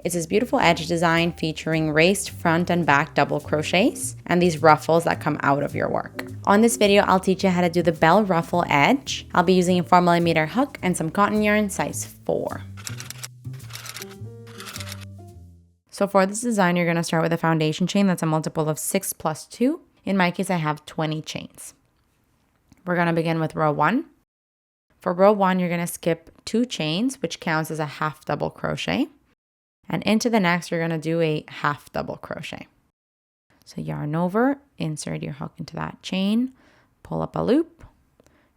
It's this beautiful edge design featuring raised front and back double crochets and these ruffles that come out of your work. On this video, I'll teach you how to do the bell ruffle edge. I'll be using a 4mm hook and some cotton yarn size 4. So for this design, you're going to start with a foundation chain that's a multiple of 6 plus 2. In my case, I have 20 chains. We're going to begin with row 1. For row 1, you're going to skip 2 chains, which counts as a half double crochet. And into the next, you're going to do a half double crochet. So yarn over, insert your hook into that chain, pull up a loop,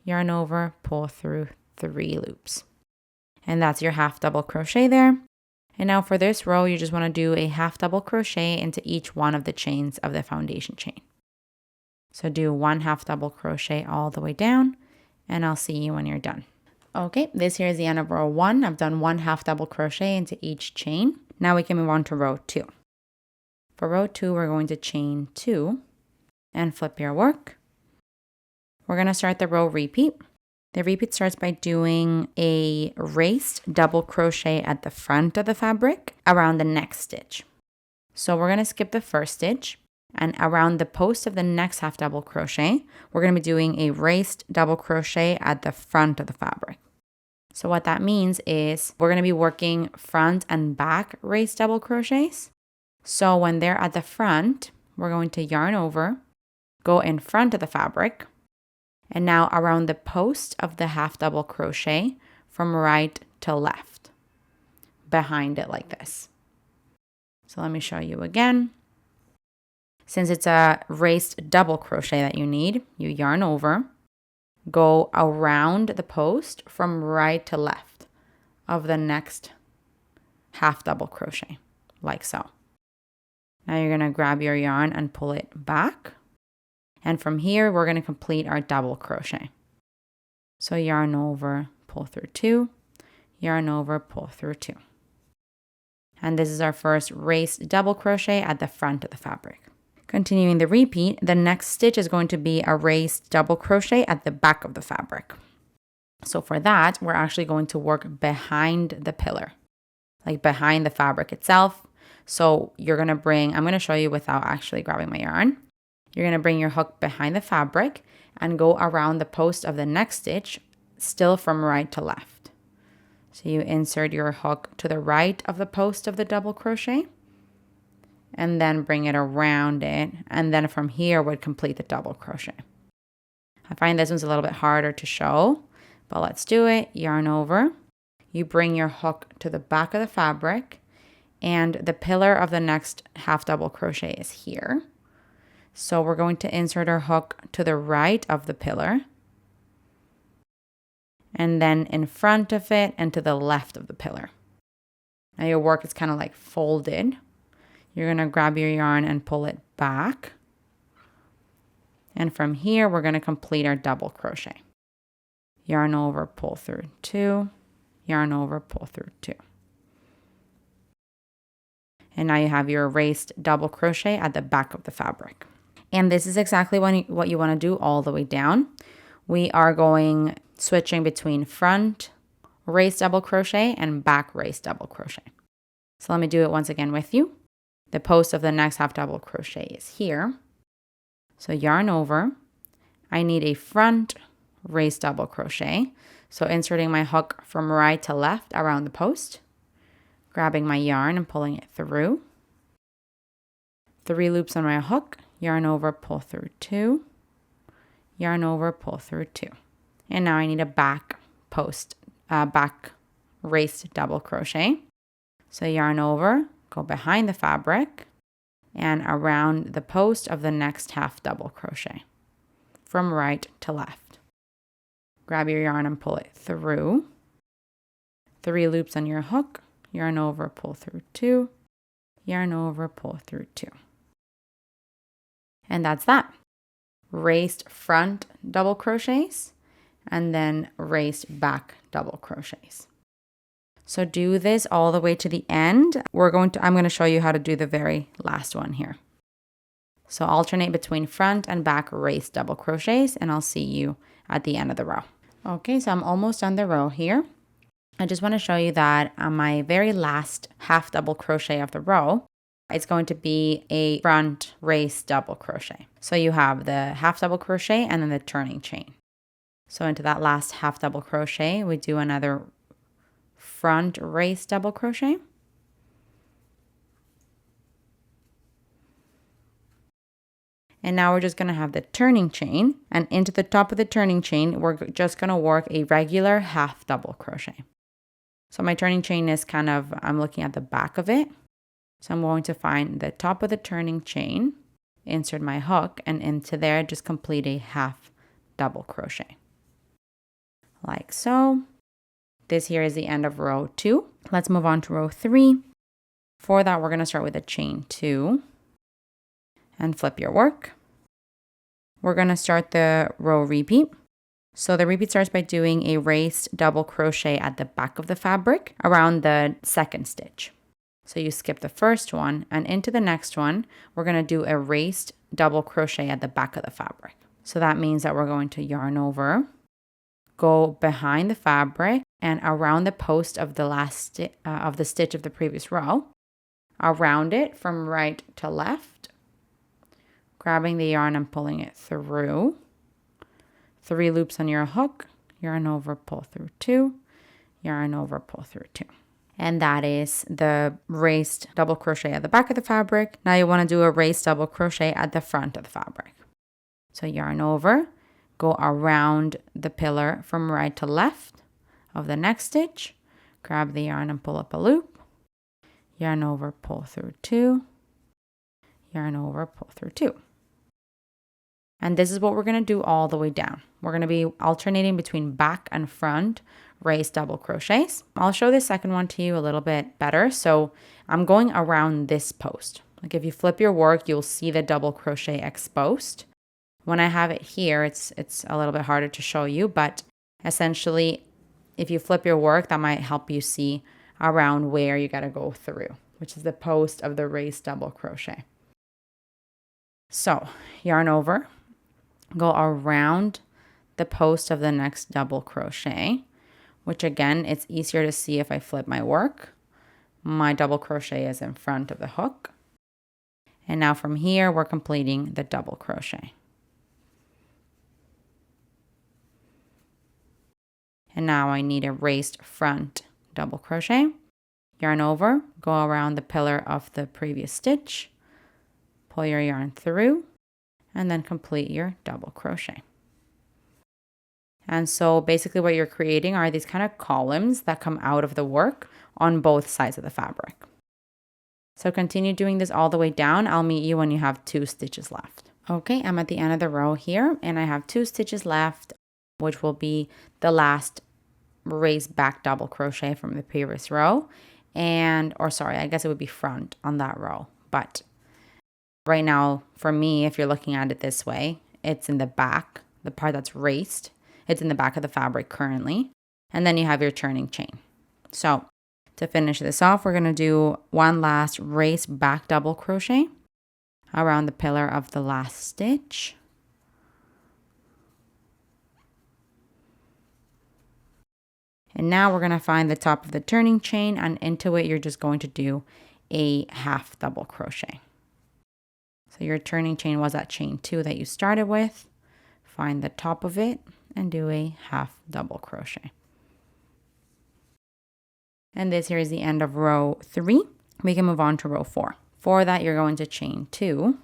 yarn over, pull through 3 loops. And that's your half double crochet there. And now for this row, you just want to do a half double crochet into each one of the chains of the foundation chain. So do 1 half double crochet all the way down, and I'll see you when you're done. Okay, this here is the end of row 1. I've done 1 half double crochet into each chain. Now we can move on to row 2. For row 2, we're going to chain 2 and flip your work. We're going to start the row repeat. The repeat starts by doing a raised double crochet at the front of the fabric around the next stitch. So we're going to skip the first stitch, and around the post of the next half double crochet, we're going to be doing a raised double crochet at the front of the fabric. So what that means is we're going to be working front and back raised double crochets. So when they're at the front, we're going to yarn over, go in front of the fabric, and now around the post of the half double crochet from right to left, behind it like this. So let me show you again. Since it's a raised double crochet that you need, you yarn over, go around the post from right to left of the next half double crochet, like so. Now you're going to grab your yarn and pull it back. And from here, we're going to complete our double crochet. So yarn over, pull through 2, yarn over, pull through 2. And this is our first raised double crochet at the front of the fabric. Continuing the repeat, the next stitch is going to be a raised double crochet at the back of the fabric. So for that, we're actually going to work behind the pillar, like behind the fabric itself. So you're going to I'm going to show you without actually grabbing my yarn. You're going to bring your hook behind the fabric and go around the post of the next stitch, still from right to left. So you insert your hook to the right of the post of the double crochet and then bring it around it. And then from here would complete the double crochet. I find this one's a little bit harder to show, but let's do it. Yarn over. You bring your hook to the back of the fabric and the pillar of the next half double crochet is here. So we're going to insert our hook to the right of the pillar and then in front of it and to the left of the pillar. Now your work is kind of like folded. You're going to grab your yarn and pull it back. And from here, we're going to complete our double crochet. Yarn over, pull through 2, yarn over, pull through 2. And now you have your raised double crochet at the back of the fabric. And this is exactly what you want to do all the way down. We are switching between front raised double crochet and back raised double crochet. So let me do it once again with you. The post of the next half double crochet is here. So yarn over. I need a front raised double crochet. So inserting my hook from right to left around the post, grabbing my yarn and pulling it through. 3 loops on my hook. Yarn over, pull through 2, yarn over, pull through 2. And now I need a back raised double crochet. So yarn over, go behind the fabric and around the post of the next half double crochet from right to left. Grab your yarn and pull it through. 3 loops on your hook, yarn over, pull through 2, yarn over, pull through 2. And that's that. Raised front double crochets and then raised back double crochets. So do this all the way to the end. I'm going to show you how to do the very last one here. So alternate between front and back raised double crochets, and I'll see you at the end of the row. Okay, so I'm almost on the row here. I just want to show you that on my very last half double crochet of the row, it's going to be a front raised double crochet. So you have the half double crochet and then the turning chain. So into that last half double crochet, we do another front raised double crochet. And now we're just going to have the turning chain, and into the top of the turning chain, we're just going to work a regular half double crochet. So my turning chain is kind of, I'm looking at the back of it. So I'm going to find the top of the turning chain, insert my hook, and into there, just complete a half double crochet. Like so. This here is the end of row 2. Let's move on to row 3. For that, we're going to start with a chain 2 and flip your work. We're going to start the row repeat. So the repeat starts by doing a raised double crochet at the back of the fabric around the second stitch. So you skip the first one, and into the next one, we're going to do a raised double crochet at the back of the fabric. So that means that we're going to yarn over, go behind the fabric and around the post of the last of the stitch of the previous row, around it from right to left, grabbing the yarn and pulling it through. 3 loops on your hook, yarn over, pull through 2, yarn over, pull through 2. And that is the raised double crochet at the back of the fabric. Now you want to do a raised double crochet at the front of the fabric. So yarn over, go around the pillar from right to left of the next stitch, grab the yarn and pull up a loop, yarn over, pull through 2, yarn over, pull through 2. And this is what we're going to do all the way down. We're going to be alternating between back and front raised double crochets. I'll show the second one to you a little bit better. So I'm going around this post. Like if you flip your work, you'll see the double crochet exposed. When I have it here, it's a little bit harder to show you, but essentially, if you flip your work, that might help you see around where you got to go through, which is the post of the raised double crochet. So yarn over, go around the post of the next double crochet, which again, it's easier to see if I flip my work. My double crochet is in front of the hook. And now from here, we're completing the double crochet. And now I need a raised front double crochet. Yarn over, go around the pillar of the previous stitch, pull your yarn through, and then complete your double crochet. And so basically what you're creating are these kind of columns that come out of the work on both sides of the fabric. So continue doing this all the way down. I'll meet you when you have 2 stitches left. Okay, I'm at the end of the row here and I have 2 stitches left, which will be the last raised back double crochet from the previous row. I guess it would be front on that row. But right now, for me, if you're looking at it this way, it's in the back, the part that's raised. It's in the back of the fabric currently. And then you have your turning chain. So to finish this off, we're going to do one last raised back double crochet around the pillar of the last stitch. And now we're going to find the top of the turning chain, and into it, you're just going to do a half double crochet. So your turning chain was that chain 2 that you started with. Find the top of it and do a half double crochet. And this here is the end of row 3. We can move on to row 4. For that, you're going to chain 2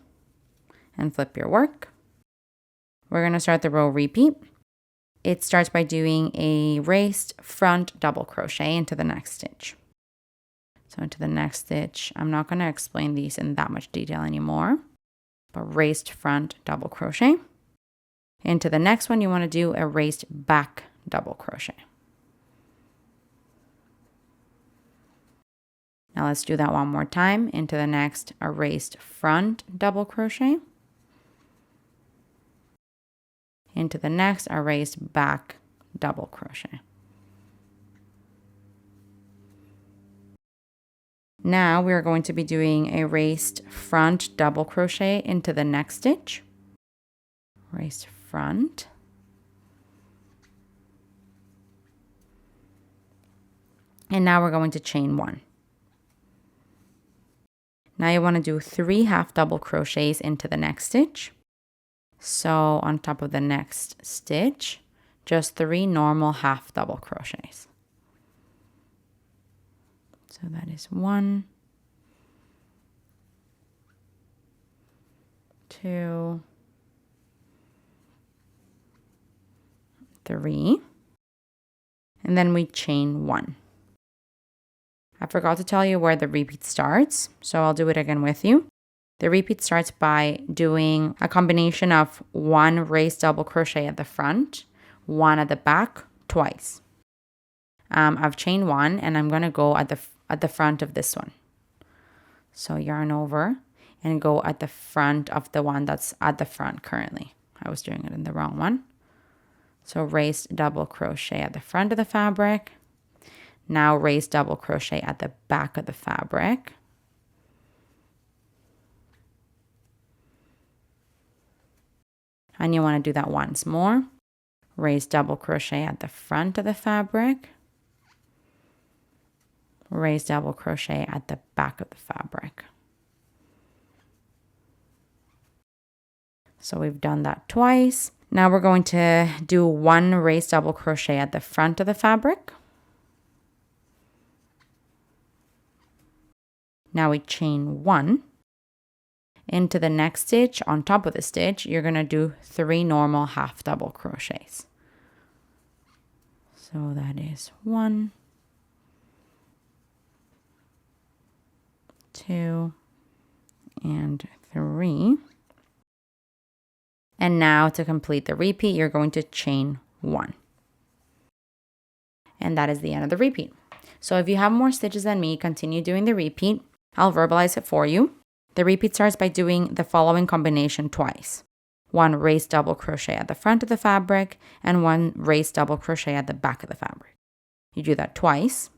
and flip your work. We're going to start the row repeat. It starts by doing a raised front double crochet into the next stitch. So into the next stitch, I'm not going to explain these in that much detail anymore, but raised front double crochet. Into the next one, you want to do a raised back double crochet. Now let's do that one more time. Into the next, a raised front double crochet. Into the next, a raised back double crochet. Now we are going to be doing a raised front double crochet into the next stitch. Raised front. And now we're going to chain 1. Now you want to do 3 half double crochets into the next stitch. So on top of the next stitch, just 3 normal half double crochets. So that is 1, 2, 3, and then we chain 1. I forgot to tell you where the repeat starts, so I'll do it again with you. The repeat starts by doing a combination of 1 raised double crochet at the front, 1 at the back, twice. I've chained 1 and I'm going to go at the front of this one. So yarn over and go at the front of the one that's at the front currently. I was doing it in the wrong one. So raised double crochet at the front of the fabric. Now raised double crochet at the back of the fabric. And you want to do that once more. Raised double crochet at the front of the fabric. Raised double crochet at the back of the fabric. So we've done that twice. Now we're going to do 1 raised double crochet at the front of the fabric. Now we chain 1. Into the next stitch, on top of the stitch, you're going to do 3 normal half double crochets. So that is 1, 2, and 3. And now to complete the repeat, you're going to chain 1. And that is the end of the repeat. So if you have more stitches than me, continue doing the repeat. I'll verbalize it for you. The repeat starts by doing the following combination twice. 1 raised double crochet at the front of the fabric and 1 raised double crochet at the back of the fabric. You do that twice.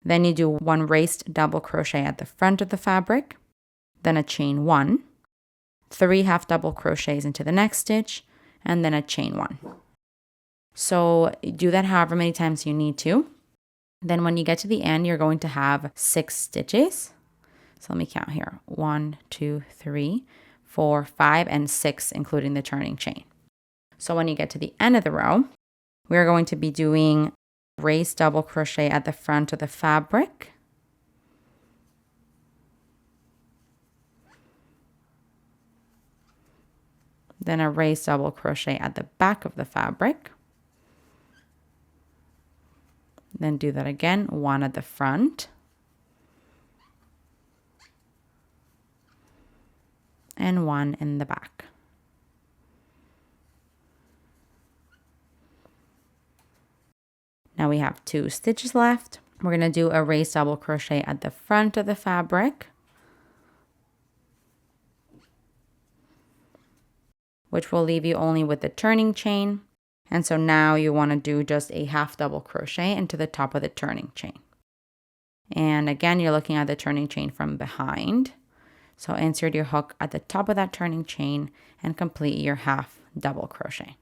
Then you do 1 raised double crochet at the front of the fabric, then a chain 1, 3 half double crochets into the next stitch, and then a chain 1. So do that however many times you need to. Then when you get to the end, you're going to have 6 stitches. So let me count here. 1, 2, 3, 4, 5, and 6, including the turning chain. So when you get to the end of the row, we're going to be doing raised double crochet at the front of the fabric. Then a raised double crochet at the back of the fabric. Then do that again, 1 at the front. And 1 in the back. Now we have 2 stitches left. We're going to do a raised double crochet at the front of the fabric, which will leave you only with the turning chain. And so now you want to do just a half double crochet into the top of the turning chain. And again, you're looking at the turning chain from behind. So insert your hook at the top of that turning chain and complete your half double crochet.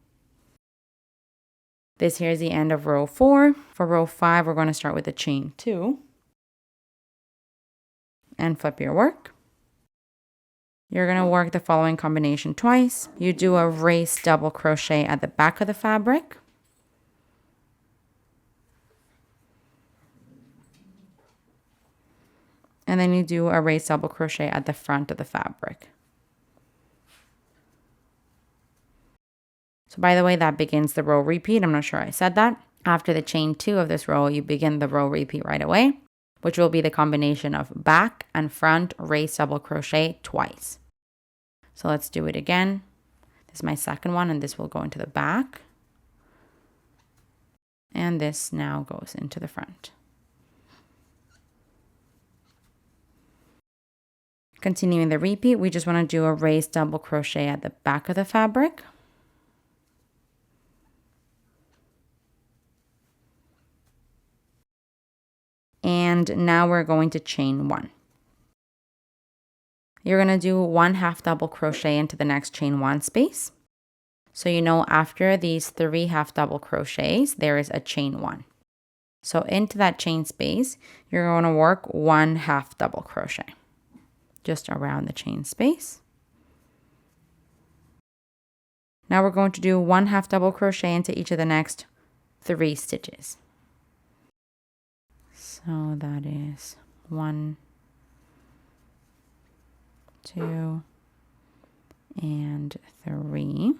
This here is the end of row 4. For row 5, we're going to start with a chain 2 and flip your work. You're going to work the following combination twice. You do a raised double crochet at the back of the fabric. And then you do a raised double crochet at the front of the fabric. So by the way, that begins the row repeat. I'm not sure I said that. After the chain 2 of this row, you begin the row repeat right away, which will be the combination of back and front raised double crochet twice. So let's do it again. This is my second one, and this will go into the back. And this now goes into the front. Continuing the repeat, we just want to do a raised double crochet at the back of the fabric. And now we're going to chain 1. You're going to do 1 half double crochet into the next chain 1 space. So you know after these 3 half double crochets, there is a chain 1. So into that chain space, you're going to work 1 half double crochet just around the chain space. Now we're going to do 1 half double crochet into each of the next 3 stitches. So that is 1, 2, and 3.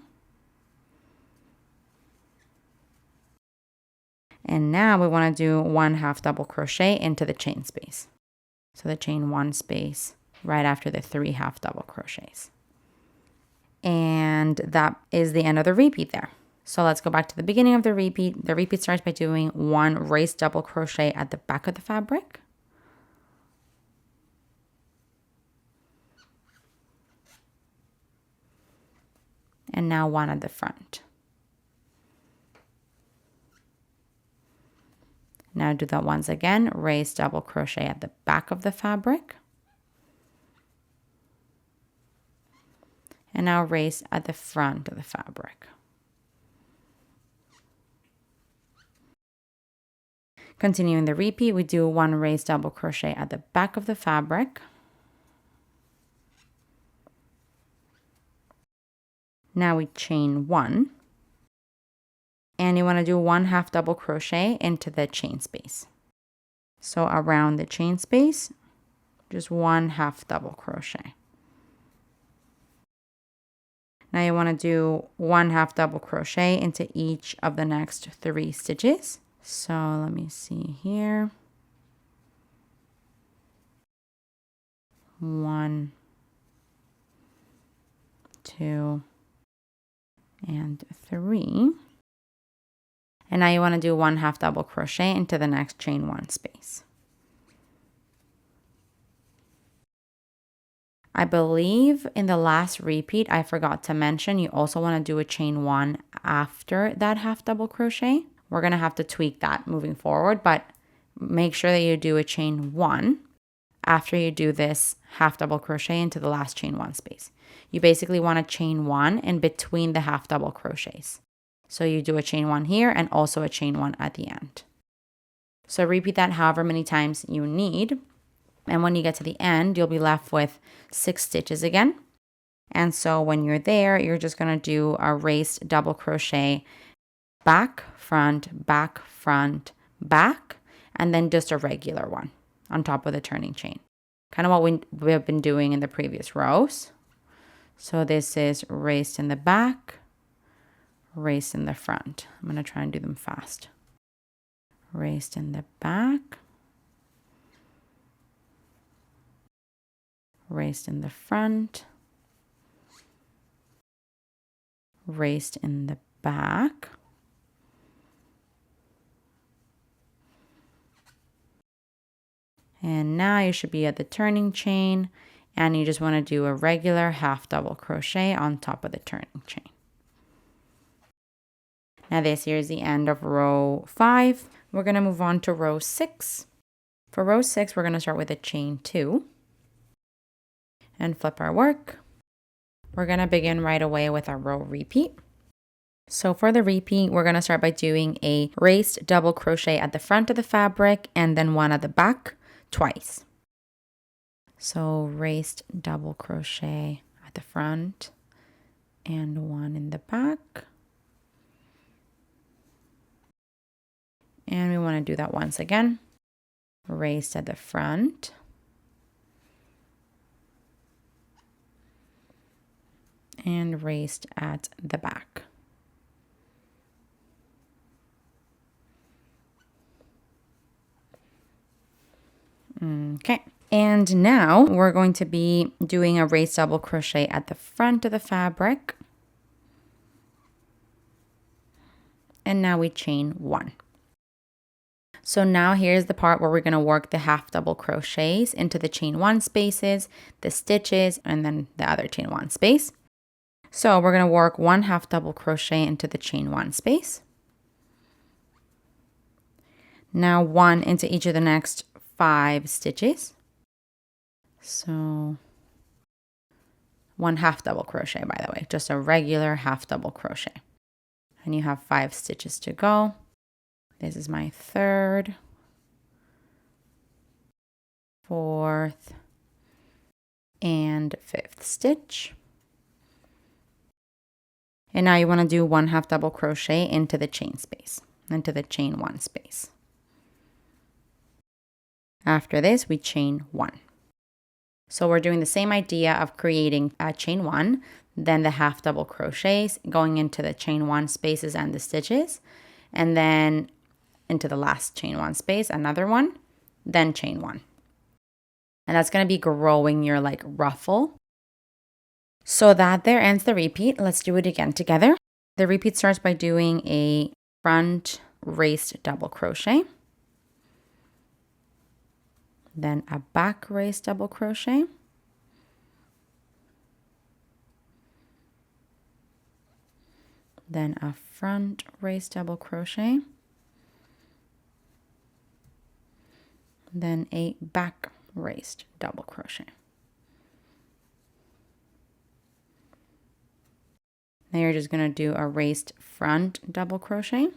And now we want to do 1 half double crochet into the chain space. So the chain 1 space right after the 3 half double crochets. And that is the end of the repeat there. So let's go back to the beginning of the repeat. The repeat starts by doing 1 raised double crochet at the back of the fabric. And now 1 at the front. Now do that once again, raise double crochet at the back of the fabric. And now raise at the front of the fabric. Continuing the repeat, we do 1 raised double crochet at the back of the fabric. Now we chain 1. And you want to do 1 half double crochet into the chain space. So around the chain space, just 1 half double crochet. Now you want to do 1 half double crochet into each of the next 3 stitches. So let me see here. 1, 2, and 3. And now you want to do 1 half double crochet into the next chain 1 space. I believe in the last repeat, I forgot to mention, you also want to do a chain 1 after that half double crochet. We're going to have to tweak that moving forward, but make sure that you do a chain 1 after you do this half double crochet into the last chain 1 space. You basically want to chain 1 in between the half double crochets. So you do a chain 1 here and also a chain 1 at the end. So repeat that however many times you need. And when you get to the end, you'll be left with 6 stitches again. And so when you're there, you're just going to do a raised double crochet back, front, back, and then just a regular one on top of the turning chain. Kind of what we have been doing in the previous rows. So this is raised in the back, raised in the front. I'm going to try and do them fast. Raised in the back, raised in the front, raised in the back, and now you should be at the turning chain, and you just want to do a regular half double crochet on top of the turning chain. Now this here is the end of row 5. We're going to move on to row 6. For row 6, we're going to start with a chain 2 and flip our work. We're going to begin right away with our row repeat. So for the repeat, we're going to start by doing a raised double crochet at the front of the fabric and then 1 at the back twice. So raised double crochet at the front and 1 in the back. And we want to do that once again. Raised at the front. And raised at the back. Okay. And now we're going to be doing a raised double crochet at the front of the fabric. And now we chain 1. So now here's the part where we're going to work the half double crochets into the chain 1 spaces, the stitches, and then the other chain 1 space. So we're going to work 1 half double crochet into the chain 1 space. Now 1 into each of the next 5 stitches. So 1 half double crochet, by the way, just a regular half double crochet. And you have 5 stitches to go. This is my third, fourth, and fifth stitch. And now you want to do 1/2 double crochet into the chain space, into the chain 1 space. After this, we chain 1. So we're doing the same idea of creating a chain 1, then the 1/2 double crochets, going into the chain 1 spaces and the stitches, and then into the last chain 1 space, another one, then chain 1. And that's going to be growing your like ruffle. So that there ends the repeat. Let's do it again together. The repeat starts by doing a front raised double crochet, then a back raised double crochet, then a front raised double crochet, then a back raised double crochet. Now you're just going to do a raised front double crochet,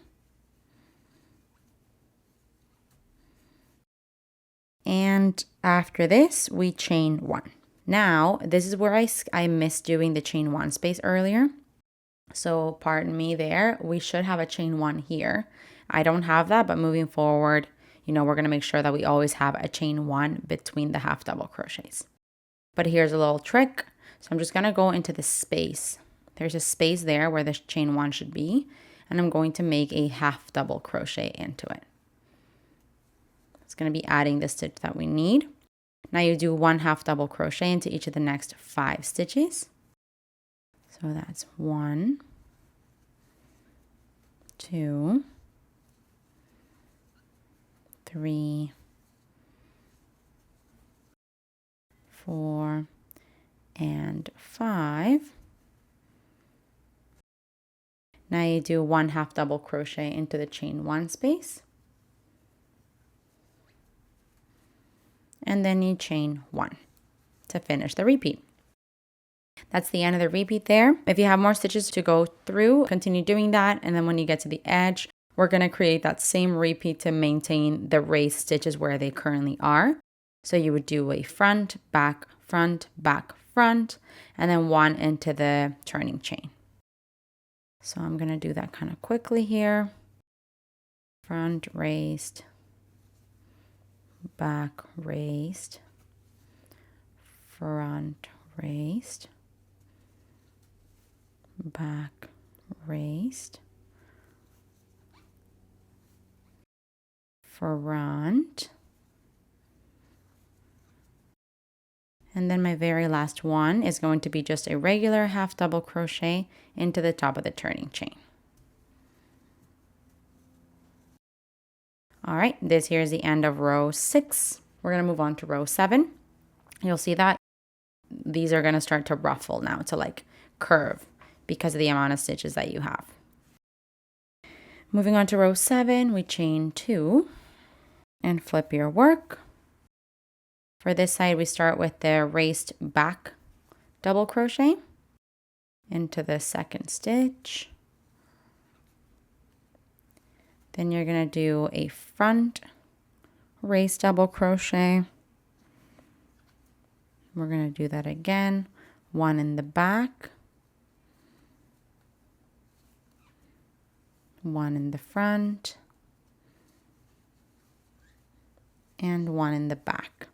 and after this we chain 1. Now this is where I missed doing the chain 1 space earlier, so pardon me there. We should have a chain 1 here. I don't have that, but moving forward, you know, we're going to make sure that we always have a chain 1 between the 1/2 double crochets. But here's a little trick. So I'm just going to go into the space. There's a space there where the chain 1 should be, and I'm going to make a 1/2 double crochet into it. It's going to be adding the stitch that we need. Now you do 1/2 double crochet into each of the next 5 stitches. So that's 1, 2, 3, 4, and 5. Now you do 1/2 double crochet into the chain 1 space, and then you chain 1 to finish the repeat. That's the end of the repeat there. If you have more stitches to go through, continue doing that, and then when you get to the edge, we're going to create that same repeat to maintain the raised stitches where they currently are. So you would do a front, back, front, back, front, and then 1 into the turning chain. So I'm going to do that kind of quickly here. Front raised, back raised, front raised, back raised, front, and then my very last one is going to be just a regular 1/2 double crochet into the top of the turning chain. All right, this here is the end of row 6. We're going to move on to row 7. You'll see that these are going to start to ruffle now, to like curve because of the amount of stitches that you have. Moving on to row 7, we chain 2 and flip your work. For this side, we start with the raised back double crochet into the second stitch. Then you're going to do a front raised double crochet. We're going to do that again, 1 in the back, 1 in the front, and 1 in the back.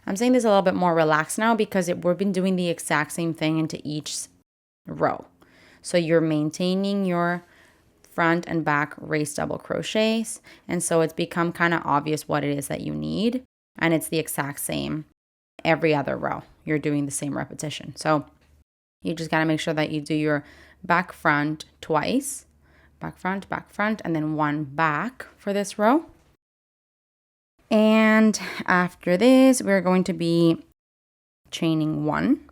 I'm saying this a little bit more relaxed now because we've been doing the exact same thing into each row. So you're maintaining your front and back raised double crochets, and so it's become kind of obvious what it is that you need, and it's the exact same every other row. You're doing the same repetition. So you just got to make sure that you do your back front twice, back front, and then 1 back for this row. And after this, we're going to be chaining 1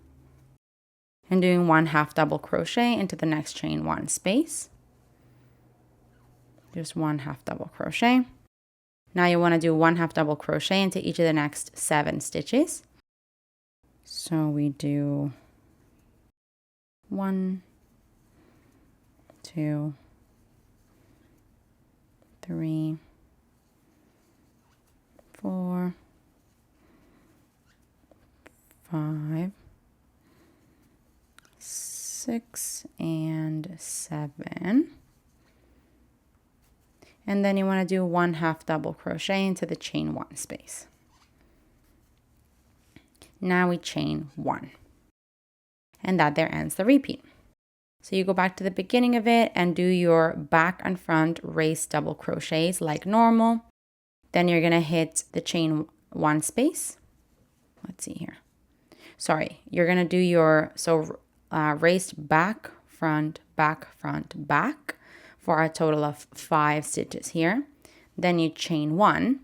and doing 1/2 double crochet into the next chain 1 space. Just 1/2 double crochet. Now you want to do 1/2 double crochet into each of the next 7 stitches. So we do 1, 2, 3, 4, 5, 6, and 7. And then you want to do 1/2 double crochet into the chain 1 space. Now we chain 1. And that there ends the repeat. So you go back to the beginning of it and do your back and front raised double crochets like normal. Then you're going to hit the chain 1 space. Let's see here. Sorry, you're going to do your raised back, front, back, front, back for a total of 5 stitches here. Then you chain 1,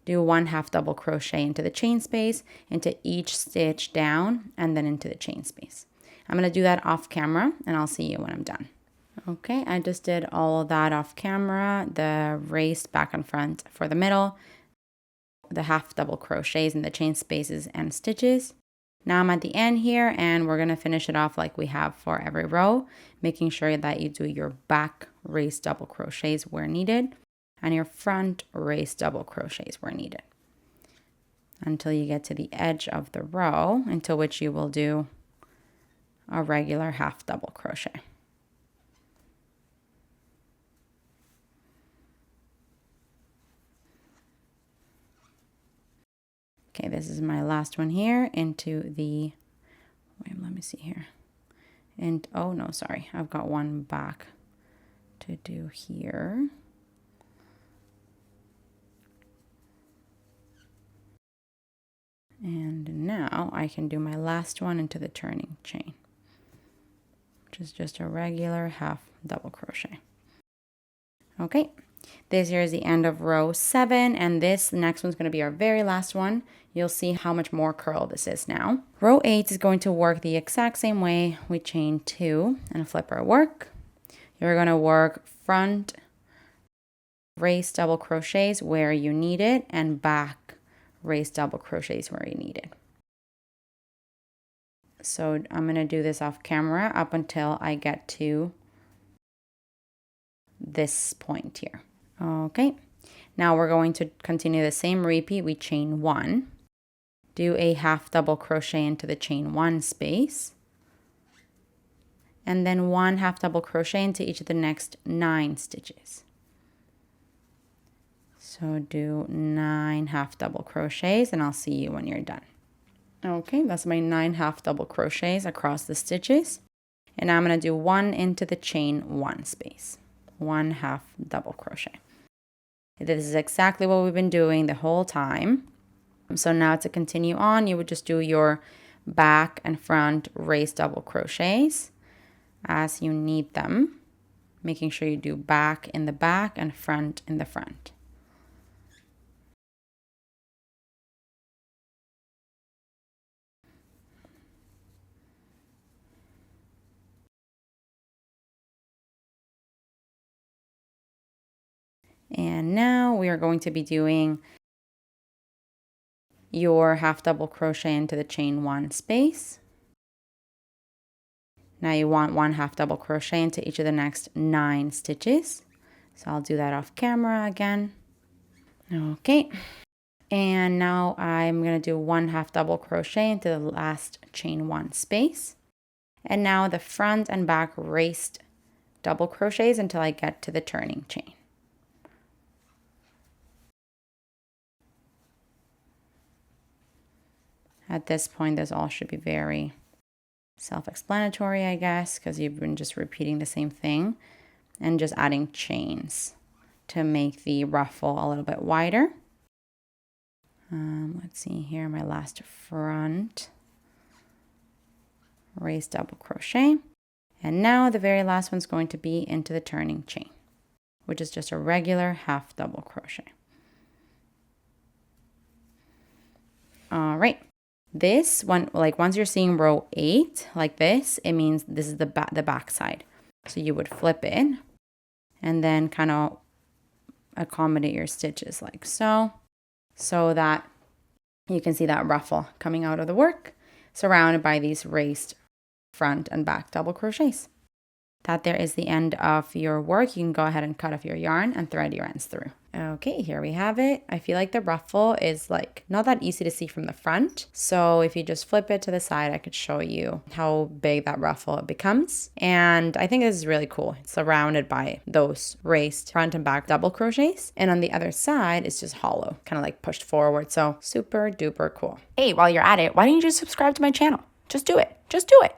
do 1/2 double crochet into the chain space, into each stitch down, and then into the chain space. I'm going to do that off camera, and I'll see you when I'm done. Okay, I just did all of that off camera, the raised back and front for the middle, the 1/2 double crochets in the chain spaces and stitches. Now I'm at the end here, and we're going to finish it off like we have for every row, making sure that you do your back raised double crochets where needed and your front raised double crochets where needed until you get to the edge of the row, until which you will do a regular 1/2 double crochet. Okay, this is my last one here into the, wait, let me see here. And, oh no, sorry, I've got one back to do here. And now I can do my last one into the turning chain, which is just a regular 1/2 double crochet. Okay, this here is the end of row 7, and this next one's going to be our very last one. You'll see how much more curl this is now. Row 8 is going to work the exact same way. We chain 2 and flip our work. You're going to work front raised double crochets where you need it and back raised double crochets where you need it. So I'm going to do this off camera up until I get to this point here. Okay, now we're going to continue the same repeat. We chain 1, do a 1/2 double crochet into the chain 1 space, and then 1/2 double crochet into each of the next 9 stitches. So do 9 1/2 double crochets, and I'll see you when you're done. Okay, that's my 9 1/2 double crochets across the stitches, and I'm going to do 1 into the chain 1 space, 1/2 double crochet. This is exactly what we've been doing the whole time. So now to continue on, you would just do your back and front raised double crochets as you need them, making sure you do back in the back and front in the front. And now we are going to be doing your 1/2 double crochet into the chain 1 space. Now you want 1/2 double crochet into each of the next 9 stitches. So I'll do that off camera again. Okay. And now I'm going to do 1/2 double crochet into the last chain 1 space. And now the front and back raised double crochets until I get to the turning chain. At this point, this all should be very self-explanatory, I guess, because you've been just repeating the same thing and just adding chains to make the ruffle a little bit wider. Let's see here, my last front raised double crochet. And now the very last one's going to be into the turning chain, which is just a regular 1/2 double crochet. All right. This one, like once you're seeing row 8 like this, it means this is the back side. So you would flip it and then kind of accommodate your stitches like so that you can see that ruffle coming out of the work, surrounded by these raised front and back double crochets. That there is the end of your work. You can go ahead and cut off your yarn and thread your ends through. Okay, here we have it. I feel like the ruffle is like not that easy to see from the front. So if you just flip it to the side, I could show you how big that ruffle becomes. And I think this is really cool. It's surrounded by those raised front and back double crochets. And on the other side, it's just hollow, kind of like pushed forward. So super duper cool. Hey, while you're at it, why don't you just subscribe to my channel? Just do it. Just do it.